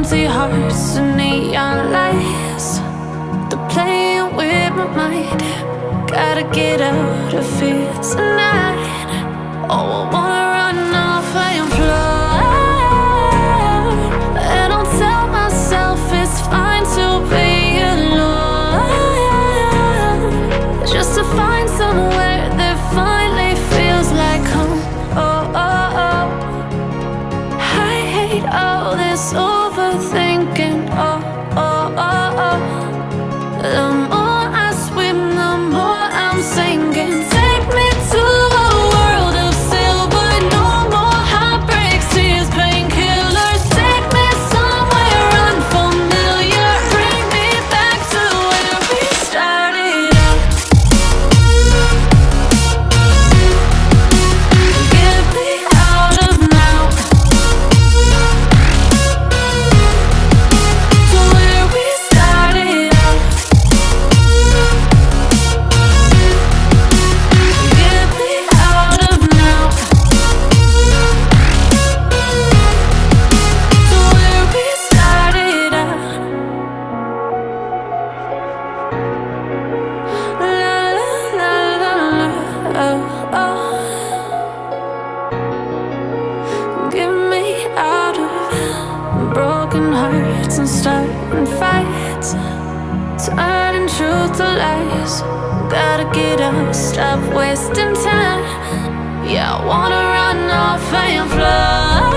empty hearts and neon lights. They're playing with my mind. Gotta get out of here tonight. Oh, I wanna run off and fly. And I'll tell myself it's fine to be alone, just to find somewhere that finally feels like home. Oh, oh, oh. I hate all this overthinking. Oh, oh, oh, oh. The more I swim, the more I'm sinking. Take me to a world of silver. No more heartbreaks, tears, painkillers. Take me somewhere unfamiliar. Bring me back to where we started out. Get me out of now, to where we started out. Get me out of now, to where we started out. La la la la la, oh, oh. Get me out of broken hearts and starting fights, turning truth to lies. Gotta get up, stop wasting time. Yeah, I wanna run off and fly.